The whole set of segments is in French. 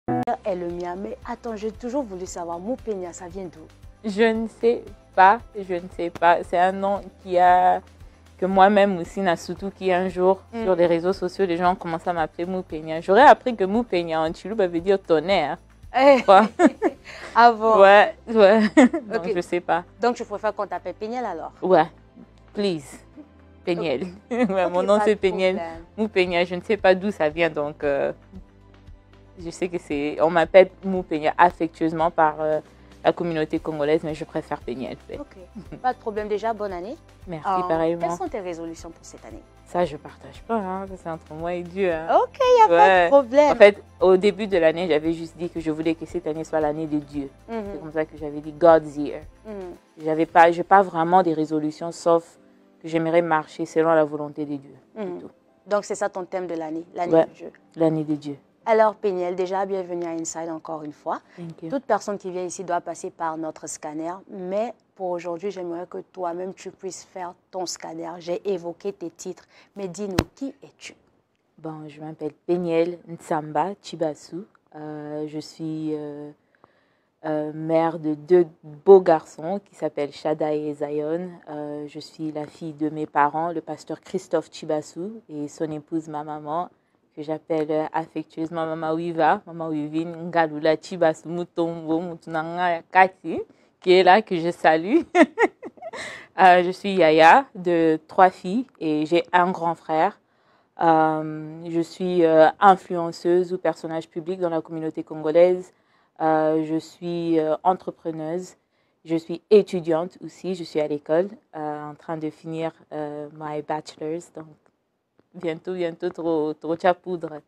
est le mien. Mais attends, j'ai toujours voulu savoir, Mupenya, ça vient d'où? Je ne sais pas, je ne sais pas. C'est un nom que moi-même aussi, surtout qui un jour, sur les réseaux sociaux, les gens ont commencé à m'appeler Mupenya. J'aurais appris que Mupenya en Chilou veut dire tonnerre. Ah bon? Ouais. Donc, Okay. je sais pas. Donc, tu préfères qu'on t'appelle Péniel alors? Ouais, please. Péniel. Okay. Ouais, mon nom c'est Péniel. Mupenya, je ne sais pas d'où ça vient, donc je sais que on m'appelle Mupenya affectueusement par la communauté congolaise, mais je préfère Péniel. Ok, pas de problème. Déjà, bonne année. Merci, pareillement. Quelles sont tes résolutions pour cette année? Ça, je ne partage pas, hein. C'est entre moi et Dieu. Hein. Ok, il n'y a pas de problème. En fait, au début de l'année, j'avais juste dit que je voulais que cette année soit l'année de Dieu. C'est comme ça que j'avais dit God's Year. Je n'ai pas vraiment des résolutions, sauf que j'aimerais marcher selon la volonté de Dieu. Donc, c'est ça ton thème de l'année, l'année de Dieu. L'année de Dieu. Alors, Péniel, déjà, bienvenue à Inside encore une fois. Thank you. Toute personne qui vient ici doit passer par notre scanner, mais pour aujourd'hui, j'aimerais que toi-même, tu puisses faire ton scanner. J'ai évoqué tes titres, mais dis-nous, qui es-tu? Bon, je m'appelle Péniel Ntsamba Chibasu. Je suis mère de 2 beaux garçons qui s'appellent Shaddai et Zion. Je suis la fille de mes parents, le pasteur Christophe Chibasu, et son épouse, ma maman, que j'appelle affectueusement Mama Wiva, Mama Wivine Ngalula Chibasu Mutombo Mutunanga Kati, qui est là, que je salue. Je suis Yaya, de 3 filles, et j'ai un grand frère. Je suis influenceuse ou personnage public dans la communauté congolaise. Je suis entrepreneuse. Je suis étudiante aussi. Je suis à l'école en train de finir my bachelor's. Donc, bientôt, trop chapoudre.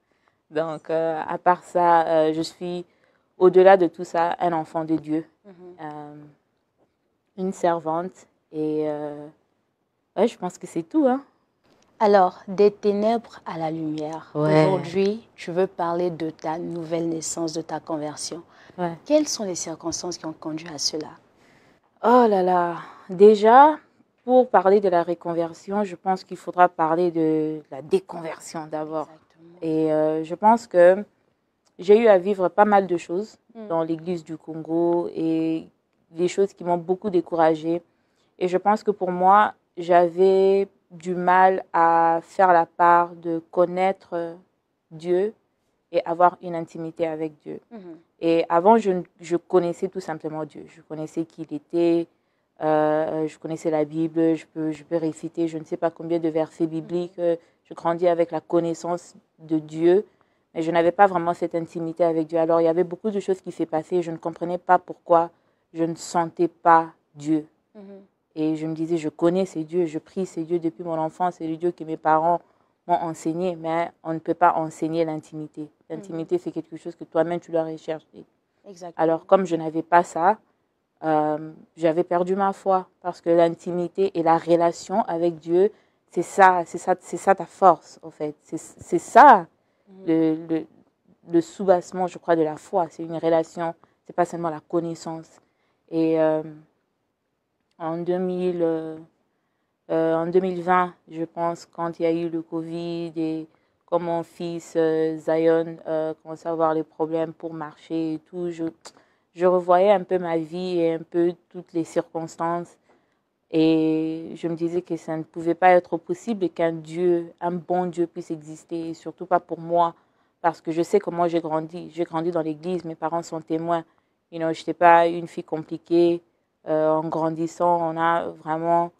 Donc, à part ça, je suis, au-delà de tout ça, un enfant de Dieu. Une servante. Et ouais, je pense que c'est tout, hein. Alors, des ténèbres à la lumière. Ouais. Aujourd'hui, tu veux parler de ta nouvelle naissance, de ta conversion. Ouais. Quelles sont les circonstances qui ont conduit à cela? Oh là là. Déjà, pour parler de la reconversion, je pense qu'il faudra parler de la déconversion d'abord. Et je pense que j'ai eu à vivre pas mal de choses dans l'église du Congo et des choses qui m'ont beaucoup découragée. Et je pense que pour moi, j'avais du mal à faire la part de connaître Dieu et avoir une intimité avec Dieu. Et avant, je connaissais tout simplement Dieu. Je connaissais qui il était, je connaissais la Bible, je peux réciter je ne sais pas combien de versets bibliques. Je grandis avec la connaissance de Dieu, mais je n'avais pas vraiment cette intimité avec Dieu. Alors, il y avait beaucoup de choses qui s'est passées. Je ne comprenais pas pourquoi je ne sentais pas Dieu. Et je me disais, je connais ces dieux, je prie ces dieux depuis mon enfance, c'est le Dieu que mes parents m'ont enseigné, mais on ne peut pas enseigner l'intimité. L'intimité, c'est quelque chose que toi-même, tu dois rechercher. Exactement. Alors, comme je n'avais pas ça, j'avais perdu ma foi, parce que l'intimité et la relation avec Dieu, c'est ça ta force, en fait. C'est ça le soubassement, je crois, de la foi. C'est une relation, c'est pas seulement la connaissance. Et en 2020, je pense, quand il y a eu le Covid et quand mon fils Zion commençait à avoir les problèmes pour marcher et tout, je revoyais un peu ma vie et un peu toutes les circonstances. Et je me disais que ça ne pouvait pas être possible qu'un Dieu, un bon Dieu puisse exister, et surtout pas pour moi, parce que je sais comment j'ai grandi. J'ai grandi dans l'église, mes parents sont témoins. Je n'étais pas une fille compliquée. En grandissant, on a vraiment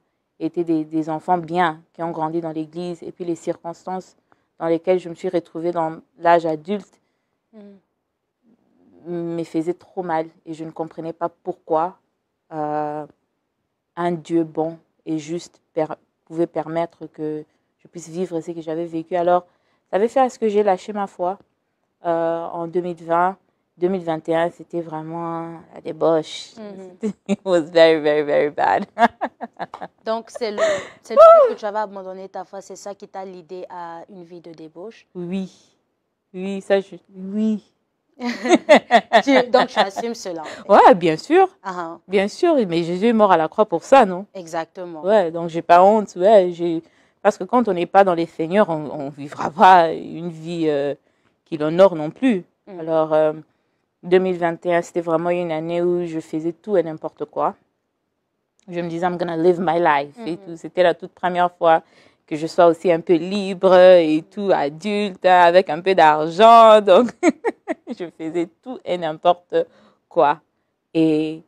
été des enfants bien, qui ont grandi dans l'église. Et puis les circonstances dans lesquelles je me suis retrouvée dans l'âge adulte me faisaient trop mal. Et je ne comprenais pas pourquoi un Dieu bon et juste pouvait permettre que je puisse vivre ce que j'avais vécu. Alors, ça avait fait à ce que j'ai lâché ma foi en 2020. 2021, c'était vraiment la débauche. It was very, very, very bad. Donc, c'est le fait que tu avais abandonné ta foi, c'est ça qui t'a l'idée à une vie de débauche? Oui. Oui. Donc, tu assumes cela. En fait. Ouais, bien sûr. Uh-huh. Bien sûr, mais Jésus est mort à la croix pour ça, non? Exactement. Ouais, donc j'ai pas honte. Ouais, parce que quand on n'est pas dans les seigneurs, on ne vivra pas une vie qui l'honore non plus. Alors, 2021, c'était vraiment une année où je faisais tout et n'importe quoi. Je me disais, I'm gonna live my life et tout. C'était la toute première fois que je sois aussi un peu libre et tout, adulte, avec un peu d'argent. Donc, je faisais tout et n'importe quoi. Et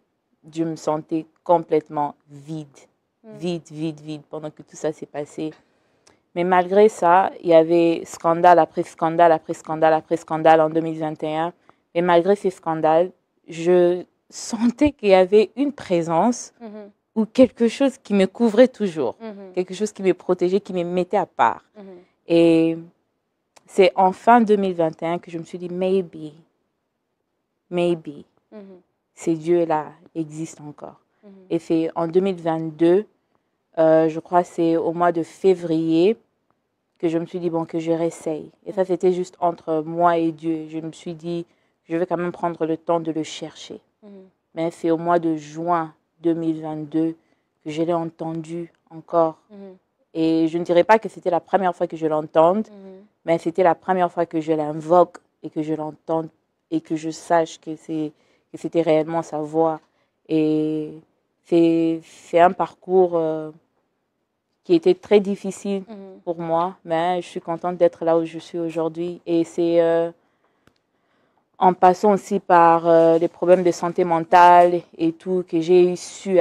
je me sentais complètement vide. Vide, pendant que tout ça s'est passé. Mais malgré ça, il y avait scandale après scandale après scandale après scandale en 2021. Et malgré ces scandales, je sentais qu'il y avait une présence ou quelque chose qui me couvrait toujours, quelque chose qui me protégeait, qui me mettait à part. Et c'est en fin 2021 que je me suis dit, maybe, ces dieux-là existent encore. Et c'est en 2022, je crois que c'est au mois de février, que je me suis dit, bon, que je réessaye. Et ça, c'était juste entre moi et Dieu. Je me suis dit, je vais quand même prendre le temps de le chercher. Mais c'est au mois de juin 2022 que je l'ai entendu encore. Et je ne dirais pas que c'était la première fois que je l'entende, mais c'était la première fois que je l'invoque et que je l'entende et que je sache que c'était réellement sa voix. Et c'est un parcours qui était très difficile pour moi, mais je suis contente d'être là où je suis aujourd'hui. Et c'est en passant aussi par les problèmes de santé mentale et tout, que j'ai su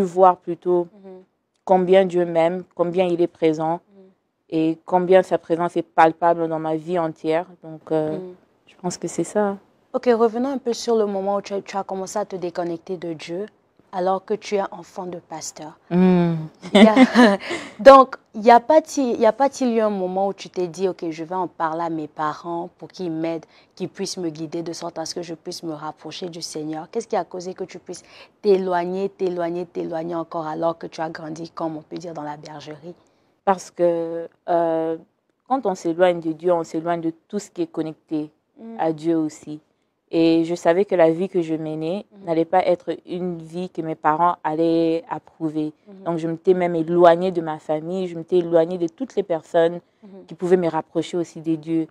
voir plutôt combien Dieu m'aime, combien il est présent et combien sa présence est palpable dans ma vie entière. Donc, je pense que c'est ça. Ok, revenons un peu sur le moment où tu as commencé à te déconnecter de Dieu alors que tu es enfant de pasteur. Donc, il n'y a pas-il eu un moment où tu t'es dit, ok, je vais en parler à mes parents pour qu'ils m'aident, qu'ils puissent me guider de sorte à ce que je puisse me rapprocher du Seigneur? Qu'est-ce qui a causé que tu puisses t'éloigner encore alors que tu as grandi, comme on peut dire, dans la bergerie? Parce que quand on s'éloigne de Dieu, on s'éloigne de tout ce qui est connecté à Dieu aussi. Et je savais que la vie que je menais n'allait pas être une vie que mes parents allaient approuver. Donc, je m'étais même éloignée de ma famille, je m'étais éloignée de toutes les personnes qui pouvaient me rapprocher aussi des dieux.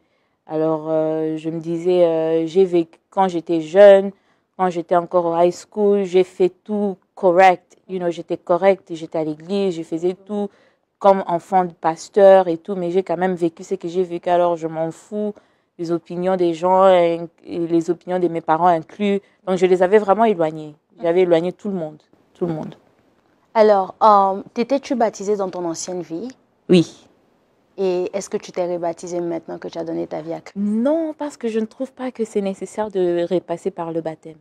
Alors, je me disais, j'ai vécu quand j'étais jeune, quand j'étais encore au high school, j'ai fait tout correct. J'étais correcte, j'étais à l'église, je faisais tout comme enfant de pasteur et tout, mais j'ai quand même vécu ce que j'ai vécu, alors je m'en fous. Les opinions des gens et les opinions de mes parents inclus. Donc, je les avais vraiment éloignés. J'avais éloigné tout le monde. Tout le monde. Alors, t'étais-tu baptisée dans ton ancienne vie? Oui. Et est-ce que tu t'es rebaptisée maintenant que tu as donné ta vie à Christ? Non, parce que je ne trouve pas que c'est nécessaire de repasser par le baptême.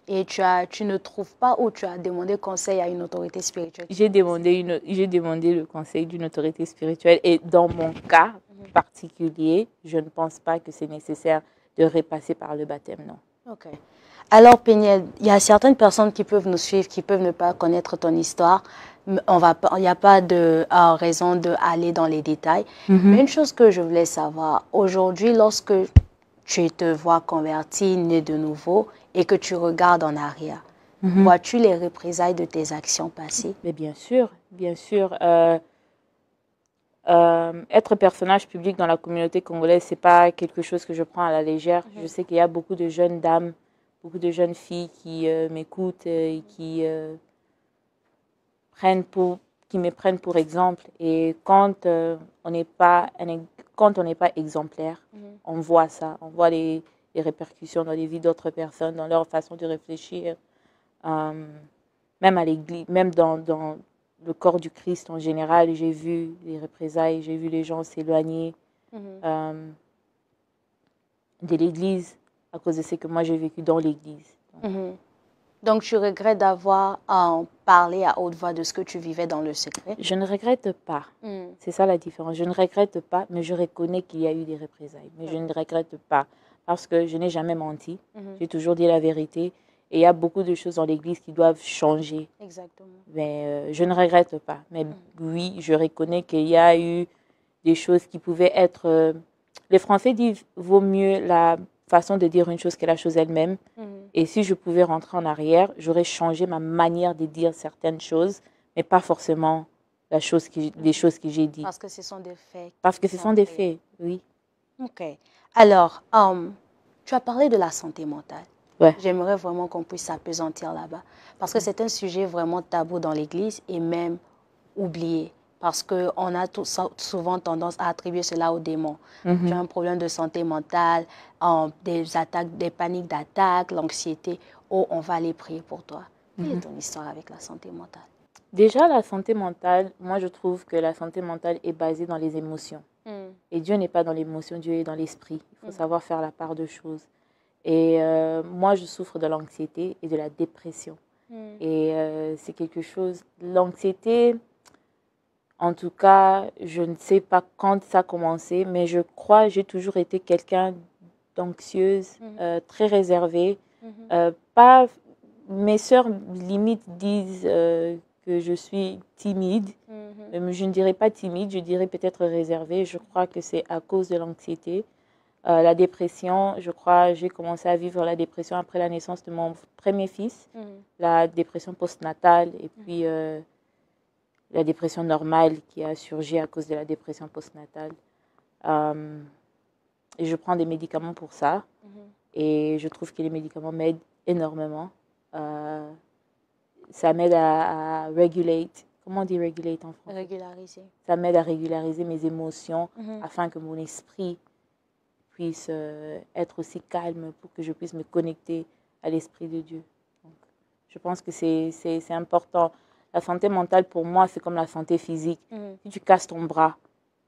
Et tu ne trouves pas ou tu as demandé conseil à une autorité spirituelle? J'ai demandé le conseil d'une autorité spirituelle. Et dans mon cas particulier, je ne pense pas que c'est nécessaire de repasser par le baptême, non. Ok. Alors, Péniel, il y a certaines personnes qui peuvent nous suivre, qui peuvent ne pas connaître ton histoire. Il n'y a pas de raison d'aller dans les détails. Mais une chose que je voulais savoir, aujourd'hui, lorsque tu te vois converti, né de nouveau, et que tu regardes en arrière, vois-tu les représailles de tes actions passées? Mais bien sûr, bien sûr. Être personnage public dans la communauté congolaise, ce n'est pas quelque chose que je prends à la légère. Je sais qu'il y a beaucoup de jeunes dames, beaucoup de jeunes filles qui m'écoutent et qui me prennent pour exemple. Et quand on n'est pas exemplaire, on voit ça. On voit les répercussions dans les vies d'autres personnes, dans leur façon de réfléchir. Même à l'église, même dans le corps du Christ en général, j'ai vu les représailles, j'ai vu les gens s'éloigner de l'église à cause de ce que moi j'ai vécu dans l'église. Donc, tu regrettes d'avoir parlé à haute voix de ce que tu vivais dans le secret? Je ne regrette pas. C'est ça la différence. Je ne regrette pas, mais je reconnais qu'il y a eu des représailles. Mais je ne regrette pas parce que je n'ai jamais menti. J'ai toujours dit la vérité. Et il y a beaucoup de choses dans l'église qui doivent changer. Exactement. Mais je ne regrette pas. Mais oui, je reconnais qu'il y a eu des choses qui pouvaient être... les Français disent vaut mieux la façon de dire une chose que la chose elle-même. Et si je pouvais rentrer en arrière, j'aurais changé ma manière de dire certaines choses, mais pas forcément les choses que j'ai dites. Parce que ce sont des faits. Parce que ce sont des faits, oui. OK. Alors, tu as parlé de la santé mentale. Ouais. J'aimerais vraiment qu'on puisse s'appesantir là-bas. Parce que c'est un sujet vraiment tabou dans l'Église et même oublié. Parce qu'on a souvent tendance à attribuer cela aux démons. Tu as un problème de santé mentale, des attaques, des paniques d'attaque, l'anxiété. Oh, on va aller prier pour toi. Quelle est ton histoire avec la santé mentale? Déjà, la santé mentale, moi je trouve que la santé mentale est basée dans les émotions. Et Dieu n'est pas dans l'émotion, Dieu est dans l'esprit. Il faut savoir faire la part de choses. Et moi, je souffre de l'anxiété et de la dépression. Et c'est quelque chose... L'anxiété, en tout cas, je ne sais pas quand ça a commencé, mais je crois que j'ai toujours été quelqu'un d'anxieuse, très réservée. Pas, mes sœurs, limite, disent que je suis timide. Je ne dirais pas timide, je dirais peut-être réservée. Je crois que c'est à cause de l'anxiété. La dépression, je crois, j'ai commencé à vivre la dépression après la naissance de mon premier fils, la dépression postnatale et puis la dépression normale qui a surgi à cause de la dépression postnatale. Et je prends des médicaments pour ça et je trouve que les médicaments m'aident énormément. Ça m'aide à regulate. Comment on dit regulate en français? Régulariser. Ça m'aide à régulariser mes émotions afin que mon esprit puisse être aussi calme pour que je puisse me connecter à l'Esprit de Dieu. Donc, je pense que c'est important. La santé mentale, pour moi, c'est comme la santé physique. Si tu casses ton bras,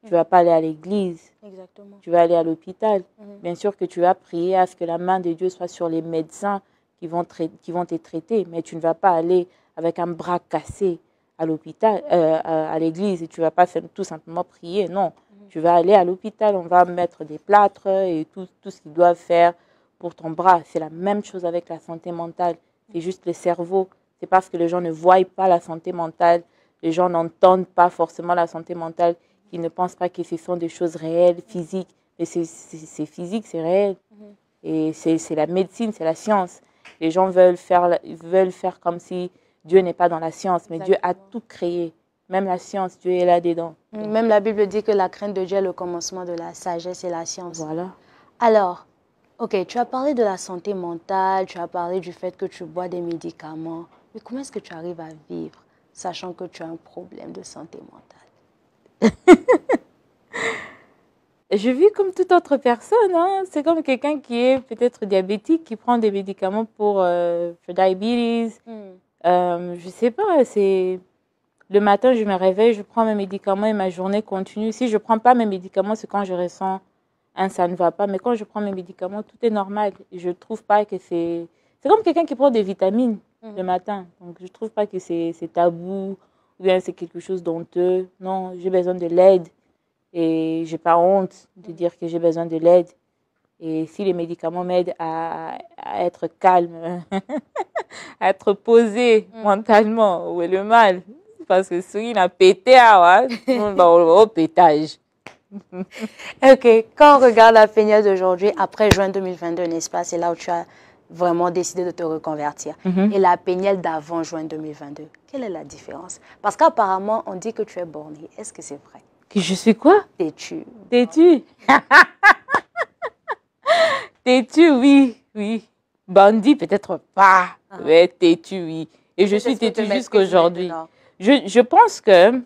tu ne vas pas aller à l'église. Exactement. Tu vas aller à l'hôpital. Bien sûr que tu vas prier à ce que la main de Dieu soit sur les médecins qui vont te traiter, mais tu ne vas pas aller avec un bras cassé à l'hôpital, à l'église, et tu ne vas pas tout simplement prier, non. Tu vas aller à l'hôpital, on va mettre des plâtres et tout ce qu'ils doivent faire pour ton bras. C'est la même chose avec la santé mentale. C'est juste le cerveau. C'est parce que les gens ne voient pas la santé mentale, les gens n'entendent pas forcément la santé mentale, qu'ils ne pensent pas que ce sont des choses réelles, physiques. Mais c'est physique, c'est réel. Et c'est la médecine, c'est la science. Les gens veulent faire comme si Dieu n'est pas dans la science, mais Dieu a tout créé. Même la science, Dieu est là-dedans. Même la Bible dit que la crainte de Dieu est le commencement de la sagesse et la science. Voilà. Alors, ok, tu as parlé de la santé mentale, tu as parlé du fait que tu bois des médicaments. Mais comment est-ce que tu arrives à vivre, sachant que tu as un problème de santé mentale? Je vis comme toute autre personne. Hein. C'est comme quelqu'un qui est peut-être diabétique, qui prend des médicaments pour diabetes. Je sais pas, c'est... Le matin, je me réveille, je prends mes médicaments et ma journée continue. Si je ne prends pas mes médicaments, c'est quand je ressens ça ne va pas. Mais quand je prends mes médicaments, tout est normal. Je ne trouve pas que c'est... C'est comme quelqu'un qui prend des vitamines le matin. Donc, je ne trouve pas que c'est tabou ou bien c'est quelque chose d'honteux. Non, j'ai besoin de l'aide. Et je n'ai pas honte de dire que j'ai besoin de l'aide. Et si les médicaments m'aident à être calme, à être posé mentalement, où est le mal? Parce que si il a pété, au pétage. Ok, quand on regarde la Péniel d'aujourd'hui, après juin 2022, n'est-ce pas, c'est là où tu as vraiment décidé de te reconvertir. Et la Péniel d'avant juin 2022, quelle est la différence? Parce qu'apparemment, on dit que tu es bornée. Est-ce que c'est vrai? Que je suis quoi? Têtue. Têtue. Têtue, oui, oui. Bandit, peut-être pas. Mais têtue, oui. Et je suis têtue jusqu'aujourd'hui. Je pense que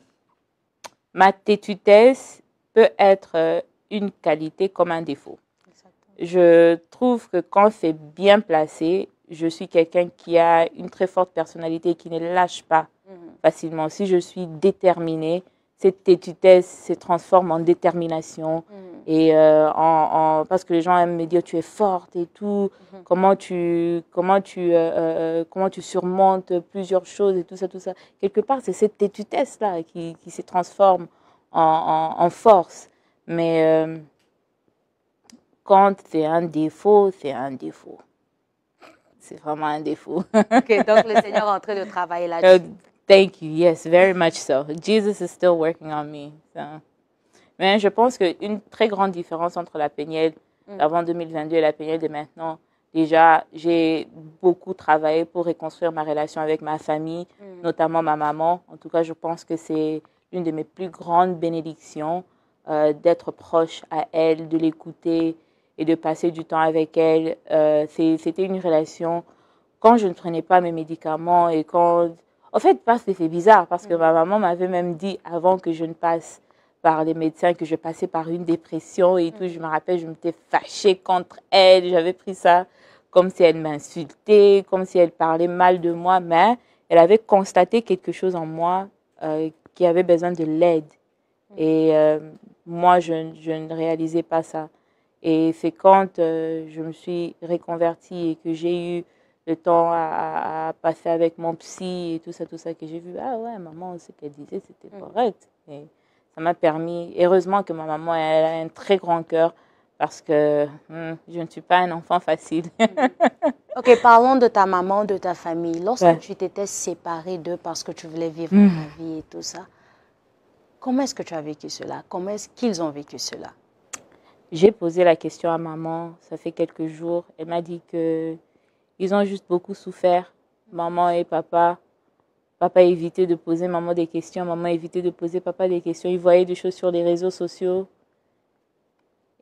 ma têtutesse peut être une qualité comme un défaut. Exactement. Je trouve que quand c'est bien placé, je suis quelqu'un qui a une très forte personnalité, qui ne lâche pas facilement. Si je suis déterminée, cette têtutesse se transforme en détermination. Et parce que les gens aiment me dire tu es forte et tout, comment tu surmontes plusieurs choses et tout ça. Quelque part, c'est cette têtutesse-là qui se transforme en force. Mais quand c'est un défaut, c'est un défaut. C'est vraiment un défaut. Ok, donc le Seigneur est en train de travailler là-dessus. Thank you. Yes, very much so. Jesus is still working on me. So. Mais je pense qu'une très grande différence entre la Péniel d'avant 2022 et la Péniel de maintenant, déjà, j'ai beaucoup travaillé pour reconstruire ma relation avec ma famille, notamment ma maman. En tout cas, je pense que c'est l'une de mes plus grandes bénédictions d'être proche à elle, de l'écouter et de passer du temps avec elle. C'était une relation quand je ne prenais pas mes médicaments et quand... En fait, parce que c'est bizarre, parce que ma maman m'avait même dit avant que je ne passe par les médecins que je passais par une dépression et tout. Je me rappelle, je m'étais fâchée contre elle. J'avais pris ça comme si elle m'insultait, comme si elle parlait mal de moi, mais elle avait constaté quelque chose en moi qui avait besoin de l'aide. Et moi, je ne réalisais pas ça. Et c'est quand je me suis reconvertie et que j'ai eu le temps à passer avec mon psy et tout ça, que j'ai vu, ah ouais, maman, ce qu'elle disait, c'était correct. Et ça m'a permis, heureusement que ma maman, elle a un très grand cœur parce que je ne suis pas un enfant facile. Ok, parlons de ta maman, de ta famille. Lorsque Ouais. tu t'étais séparée d'eux parce que tu voulais vivre ta vie et tout ça, comment est-ce que tu as vécu cela? Comment est-ce qu'ils ont vécu cela? J'ai posé la question à maman, ça fait quelques jours. Elle m'a dit que ils ont juste beaucoup souffert, maman et papa. Papa évitait de poser maman des questions, maman évitait de poser papa des questions. Ils voyaient des choses sur les réseaux sociaux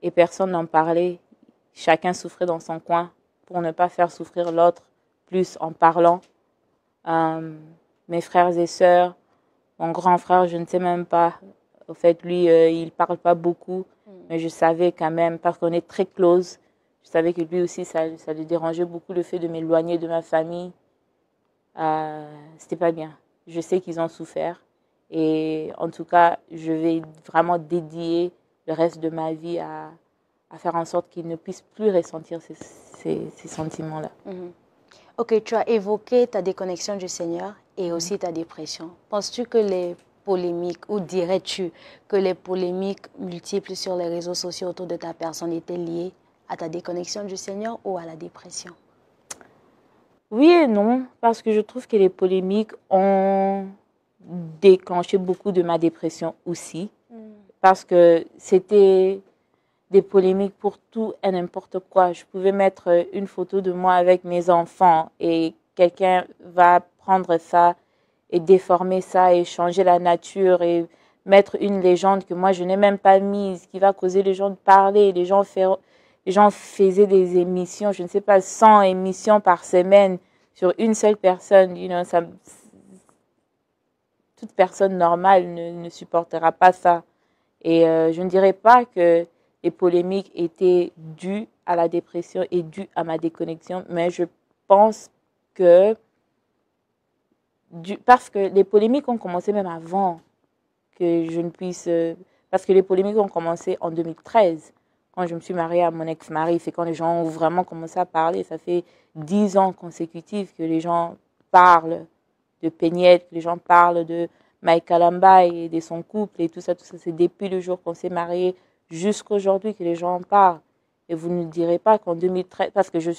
et personne n'en parlait. Chacun souffrait dans son coin pour ne pas faire souffrir l'autre plus en parlant. Mes frères et sœurs, mon grand frère, je ne sais même pas. Au fait, lui, il ne parle pas beaucoup, mais je savais quand même, parce qu'on est très close, je savais que lui aussi, ça lui dérangeait beaucoup le fait de m'éloigner de ma famille. C'était pas bien. Je sais qu'ils ont souffert. Et en tout cas, je vais vraiment dédier le reste de ma vie à faire en sorte qu'ils ne puissent plus ressentir ces sentiments-là. Ok, tu as évoqué ta déconnexion du Seigneur et aussi ta dépression. Penses-tu que les polémiques, ou dirais-tu que les polémiques multiples sur les réseaux sociaux autour de ta personne étaient liées à ta déconnexion du Seigneur ou à la dépression? Oui et non, parce que je trouve que les polémiques ont déclenché beaucoup de ma dépression aussi, parce que c'était des polémiques pour tout et n'importe quoi. Je pouvais mettre une photo de moi avec mes enfants et quelqu'un va prendre ça et déformer ça et changer la nature et mettre une légende que moi je n'ai même pas mise, qui va causer les gens de parler. Les gens faisaient des émissions, je ne sais pas, 100 émissions par semaine sur une seule personne. Toute personne normale ne supportera pas ça. Et je ne dirais pas que les polémiques étaient dues à la dépression et dues à ma déconnexion, mais je pense que, parce que les polémiques ont commencé même avant que je ne puisse... parce que les polémiques ont commencé en 2013, quand je me suis mariée à mon ex-mari. C'est quand les gens ont vraiment commencé à parler. Ça fait 10 ans consécutifs que les gens parlent de Peñette, que les gens parlent de Mike Lambay et de son couple et tout ça. C'est depuis le jour qu'on s'est mariés jusqu'à aujourd'hui que les gens en parlent. Et vous ne direz pas qu'en 2013, parce que je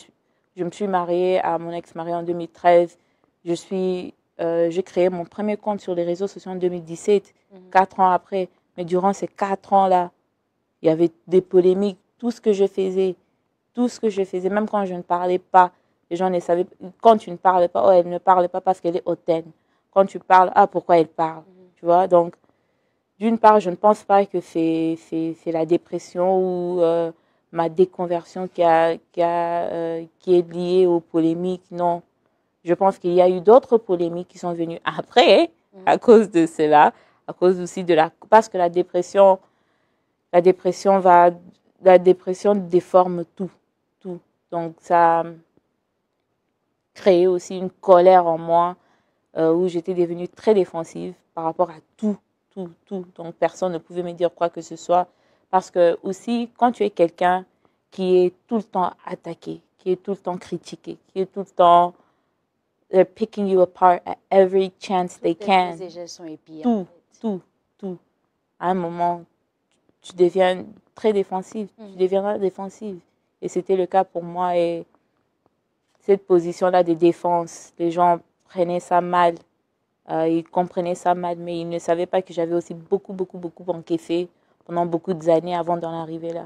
me suis mariée à mon ex-mari en 2013, j'ai créé mon premier compte sur les réseaux sociaux en 2017, 4 ans après. Mais durant ces 4 ans-là, il y avait des polémiques, tout ce que je faisais, même quand je ne parlais pas, les gens ne savaient. Quand tu ne parlais pas, oh, elle ne parlait pas parce qu'elle est hautaine. Quand tu parles, ah, pourquoi elle parle? Tu vois, donc, d'une part, je ne pense pas que c'est la dépression ou ma déconversion qui est liée aux polémiques. Non. Je pense qu'il y a eu d'autres polémiques qui sont venues après, à cause de cela, à cause aussi parce que la dépression déforme tout. Donc, ça a créé aussi une colère en moi où j'étais devenue très défensive par rapport à tout. Donc, personne ne pouvait me dire quoi que ce soit. Parce que aussi, quand tu es quelqu'un qui est tout le temps attaqué, qui est tout le temps critiqué, qui est tout le temps picking you apart at every chance they can, tout. À un moment, tu deviens très défensive, tu deviendras défensive. Et c'était le cas pour moi. Et cette position-là de défense, les gens prenaient ça mal, ils comprenaient ça mal, mais ils ne savaient pas que j'avais aussi beaucoup encaissé pendant beaucoup d'années avant d'en arriver là.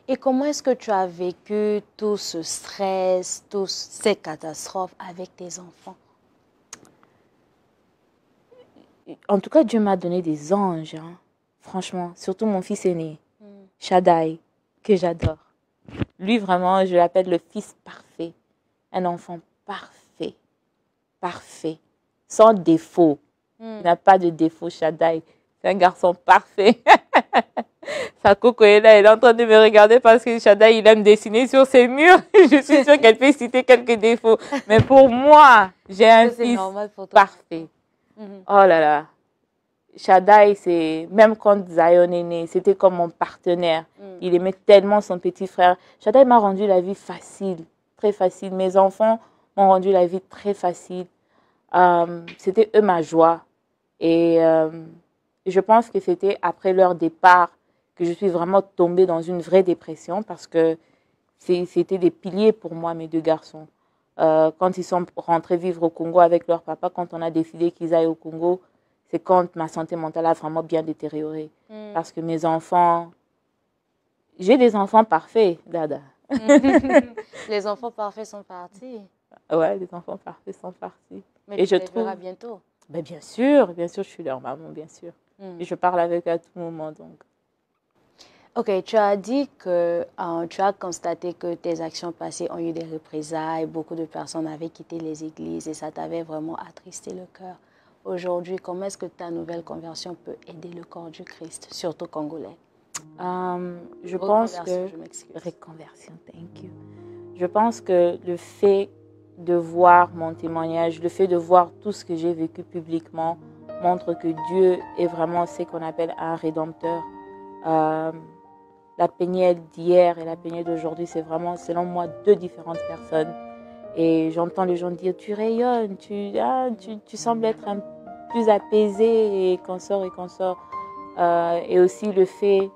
Et comment est-ce que tu as vécu tout ce stress, toutes ces catastrophes avec tes enfants? En tout cas, Dieu m'a donné des anges. Hein. Franchement, surtout mon fils aîné, Shaddai, que j'adore. Lui, vraiment, je l'appelle le fils parfait. Un enfant parfait. Parfait. Sans défaut. Il n'a pas de défaut, Shaddai. C'est un garçon parfait. Sa coco est là, elle est en train de me regarder parce que Shaddai, il aime dessiner sur ses murs. Je suis sûre qu'elle peut citer quelques défauts. Mais pour moi, j'ai un fils parfait. Oh là là. Shaddai, c'est même quand Zion est né, c'était comme mon partenaire. Il aimait tellement son petit frère. Shaddai m'a rendu la vie facile, très facile. Mes enfants m'ont rendu la vie très facile. C'était eux ma joie. Et je pense que c'était après leur départ que je suis vraiment tombée dans une vraie dépression parce que c'était des piliers pour moi, mes deux garçons. Quand ils sont rentrés vivre au Congo avec leur papa, quand on a décidé qu'ils aillent au Congo, c'est quand ma santé mentale a vraiment bien détérioré. Parce que mes enfants... J'ai des enfants parfaits, Dada. Les enfants parfaits sont partis. Ouais, les enfants parfaits sont partis. Mais tu les verras bientôt. Ben, bien sûr, je suis leur maman, bien sûr. Et je parle avec eux à tout moment, donc. Ok, tu as dit que tu as constaté que tes actions passées ont eu des représailles, beaucoup de personnes avaient quitté les églises et ça t'avait vraiment attristé le cœur. Aujourd'hui, comment est-ce que ta nouvelle conversion peut aider le corps du Christ, surtout congolais? Je pense que... Reconversion, thank you. Je pense que le fait de voir mon témoignage, le fait de voir tout ce que j'ai vécu publiquement montre que Dieu est vraiment ce qu'on appelle un rédempteur. La Péniel d'hier et la Péniel d'aujourd'hui, c'est vraiment, selon moi, deux différentes personnes. Et j'entends les gens dire, tu rayonnes, tu sembles être plus apaisé et qu'on sort. Et aussi le fait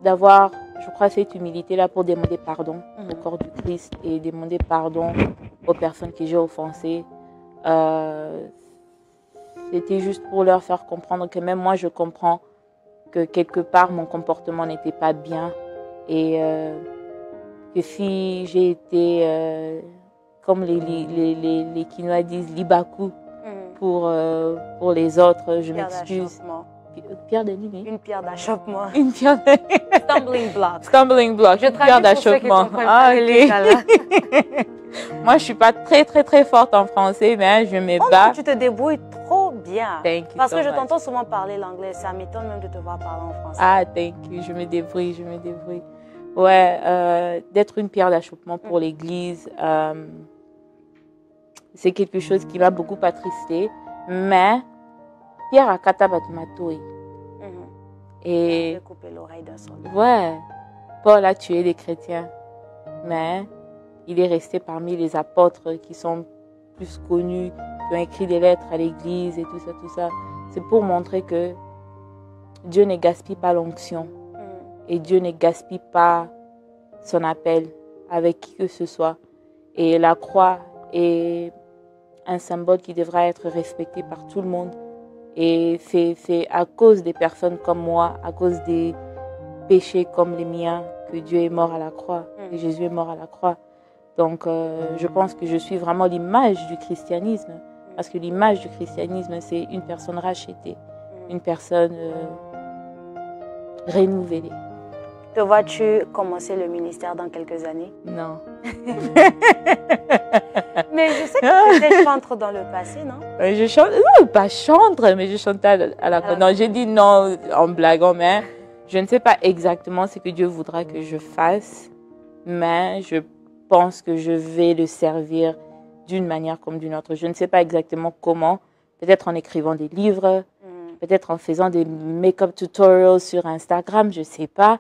d'avoir, je crois, cette humilité-là pour demander pardon au corps du Christ et demander pardon aux personnes que j'ai offensées. C'était juste pour leur faire comprendre que même moi, je comprends que quelque part, mon comportement n'était pas bien. Et que si j'ai été, comme les Quinois disent, libaku pour les autres, je m'excuse. Pierre de nid. Une pierre d'achoppement. Une pierre Stumbling block. Stumbling block. Je une pierre d'achoppement. Moi, je suis pas très forte en français, mais je me bats. Tu te débrouilles trop bien. Thank you Parce so que je much. t'entends souvent parler l'anglais. Ça m'étonne même de te voir parler en français. Ah, thank you. Je me débrouille. Ouais, d'être une pierre d'achoppement pour l'Église, c'est quelque chose qui m'a beaucoup attristé. Mais Pierre a katabatmatoi. Et il a coupé l'oreille d'un soldat. Ouais, Paul a tué des chrétiens, mais il est resté parmi les apôtres qui sont plus connus, qui ont écrit des lettres à l'Église et tout ça. C'est pour montrer que Dieu ne gaspille pas l'onction et Dieu ne gaspille pas son appel avec qui que ce soit. Et la croix est un symbole qui devra être respecté par tout le monde. Et c'est à cause des personnes comme moi, à cause des péchés comme les miens, que Dieu est mort à la croix, que Jésus est mort à la croix. Donc, je pense que je suis vraiment l'image du christianisme. Parce que l'image du christianisme, c'est une personne rachetée, une personne renouvelée. Te vois-tu commencer le ministère dans quelques années? Non. Mais je sais que tu étais chantre dans le passé, non? Je chante, non, pas chantre, mais je chantais à la Non, j'ai dit non en blaguant, mais je ne sais pas exactement ce que Dieu voudra que je fasse, mais je pense que je vais le servir d'une manière comme d'une autre. Je ne sais pas exactement comment, peut-être en écrivant des livres, peut-être en faisant des make-up tutorials sur Instagram, je ne sais pas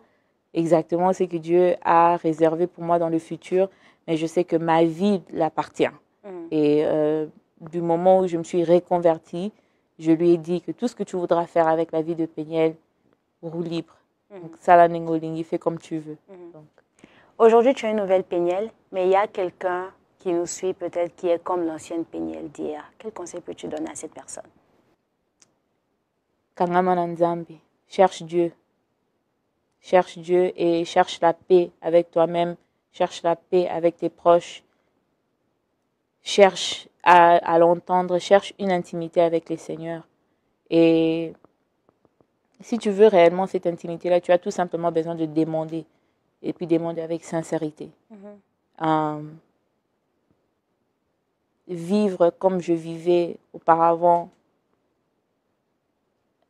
exactement ce que Dieu a réservé pour moi dans le futur, mais je sais que ma vie l'appartient. Et du moment où je me suis reconvertie, je lui ai dit que tout ce que tu voudras faire avec la vie de Péniel, roule libre. Donc, Sala Nengolingi, fais comme tu veux. Aujourd'hui, tu as une nouvelle Péniel, mais il y a quelqu'un qui nous suit peut-être qui est comme l'ancienne Péniel d'hier. Quel conseil peux-tu donner à cette personne? Kangama Nzambi, cherche Dieu. Cherche Dieu et cherche la paix avec toi-même. Cherche la paix avec tes proches. Cherche à l'entendre. Cherche une intimité avec le Seigneur. Et si tu veux réellement cette intimité-là, tu as tout simplement besoin de demander. Et puis demander avec sincérité. Vivre comme je vivais auparavant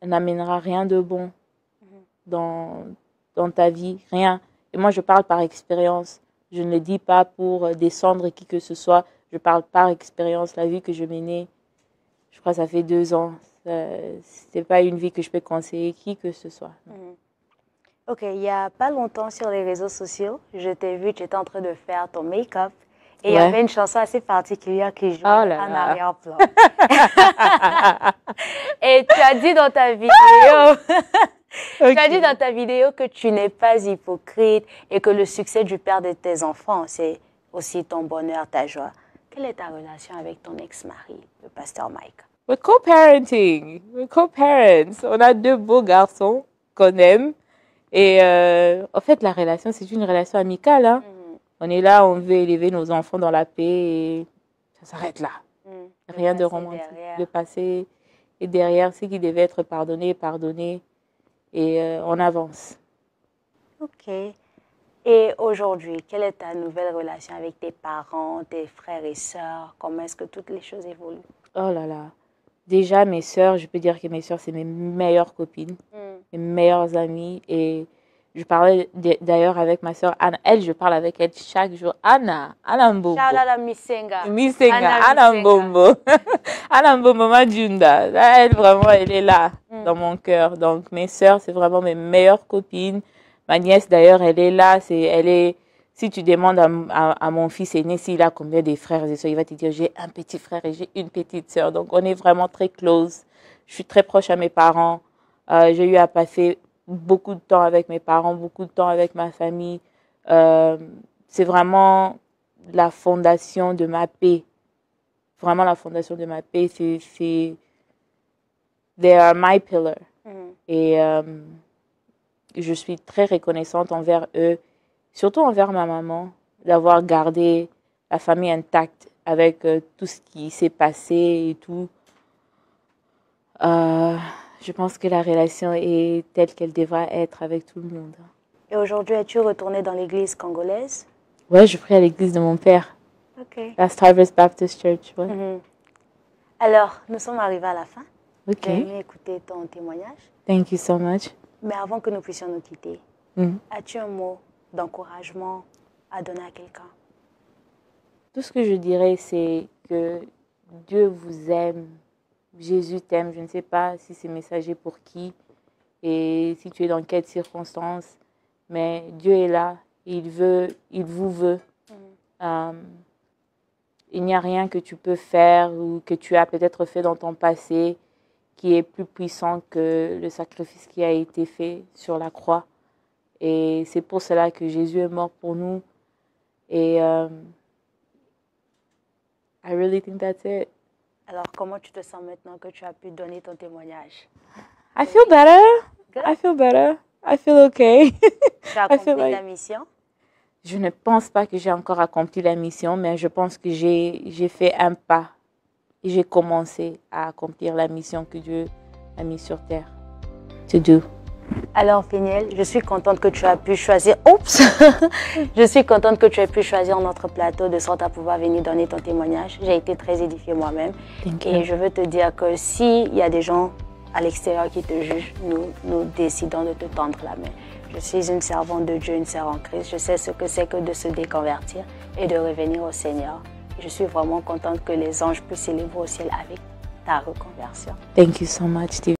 n'amènera rien de bon dans ta vie, rien. Et moi, je parle par expérience. Je ne le dis pas pour descendre qui que ce soit. Je parle par expérience. La vie que je menais, je crois que ça fait 2 ans. Ce n'est pas une vie que je peux conseiller qui que ce soit. Ok, il n'y a pas longtemps sur les réseaux sociaux, je t'ai vu, tu étais en train de faire ton make-up. Et il y avait une chanson assez particulière qui jouait en arrière-plan. Et tu as dit dans ta vidéo, tu as dit dans ta vidéo que tu n'es pas hypocrite et que le succès du père de tes enfants, c'est aussi ton bonheur, ta joie. Quelle est ta relation avec ton ex-mari, le pasteur Mike? We're co-parenting. We're co-parents. On a 2 beaux garçons qu'on aime. Et en fait, la relation, c'est une relation amicale. Hein. On est là, on veut élever nos enfants dans la paix et ça s'arrête là. Rien de romantique. De passer. Et derrière, ce qui devait être pardonné, pardonné. Et on avance. Ok. Et aujourd'hui, quelle est ta nouvelle relation avec tes parents, tes frères et sœurs? Comment est-ce que toutes les choses évoluent? Oh là là. Déjà, mes sœurs, je peux dire que mes sœurs, c'est mes meilleures copines, mes meilleures amies. Et je parlais d'ailleurs avec ma sœur Anna. Elle, je parle avec elle chaque jour. Anna Mbombo. Shout Misenga. Anna Mbombo. Anna Mbombo Majunda. Elle, vraiment, elle est là, dans mon cœur. Donc, mes sœurs, c'est vraiment mes meilleures copines. Ma nièce, d'ailleurs, elle est là. Si tu demandes à mon fils aîné s'il a combien de frères et sœurs, il va te dire j'ai un petit frère et j'ai une petite sœur. Donc, on est vraiment très close. Je suis très proche à mes parents. J'ai eu à passer beaucoup de temps avec mes parents, beaucoup de temps avec ma famille. C'est vraiment la fondation de ma paix. Vraiment la fondation de ma paix. They are my pillar. Et je suis très reconnaissante envers eux. Surtout envers ma maman, d'avoir gardé la famille intacte avec tout ce qui s'est passé et tout. Je pense que la relation est telle qu'elle devra être avec tout le monde. Et aujourd'hui, es-tu retournée dans l'église congolaise? Ouais, je prie à l'église de mon père. Ok. La Harvest Baptist Church, ouais. Alors, nous sommes arrivés à la fin. Ok. J'ai aimé écouter ton témoignage. Thank you so much. Mais avant que nous puissions nous quitter, as-tu un mot d'encouragement à donner à quelqu'un? Tout ce que je dirais, c'est que Dieu vous aime, Jésus t'aime. Je ne sais pas si c'est messager pour qui et si tu es dans quelles circonstances, mais Dieu est là, il vous veut. Il n'y a rien que tu peux faire ou que tu as peut-être fait dans ton passé qui est plus puissant que le sacrifice qui a été fait sur la croix. Et c'est pour cela que Jésus est mort pour nous. Et I really think that's it. Alors, comment tu te sens maintenant que tu as pu donner ton témoignage? I feel better. Good. I feel better. I feel okay. Tu as accompli la mission? Je ne pense pas que j'ai encore accompli la mission, mais je pense que j'ai fait un pas. Et j'ai commencé à accomplir la mission que Dieu a mise sur terre. To do. Alors, Peniel, je suis contente que tu as pu choisir... Oups! Je suis contente que tu aies pu choisir notre plateau de sorte à pouvoir venir donner ton témoignage. J'ai été très édifiée moi-même. Et je veux te dire que s'il y a des gens à l'extérieur qui te jugent, nous décidons de te tendre la main. Je suis une servante de Dieu, une sœur en Christ. Je sais ce que c'est que de se déconvertir et de revenir au Seigneur. Je suis vraiment contente que les anges puissent s'élever au ciel avec ta reconversion. Thank you so much, Steve.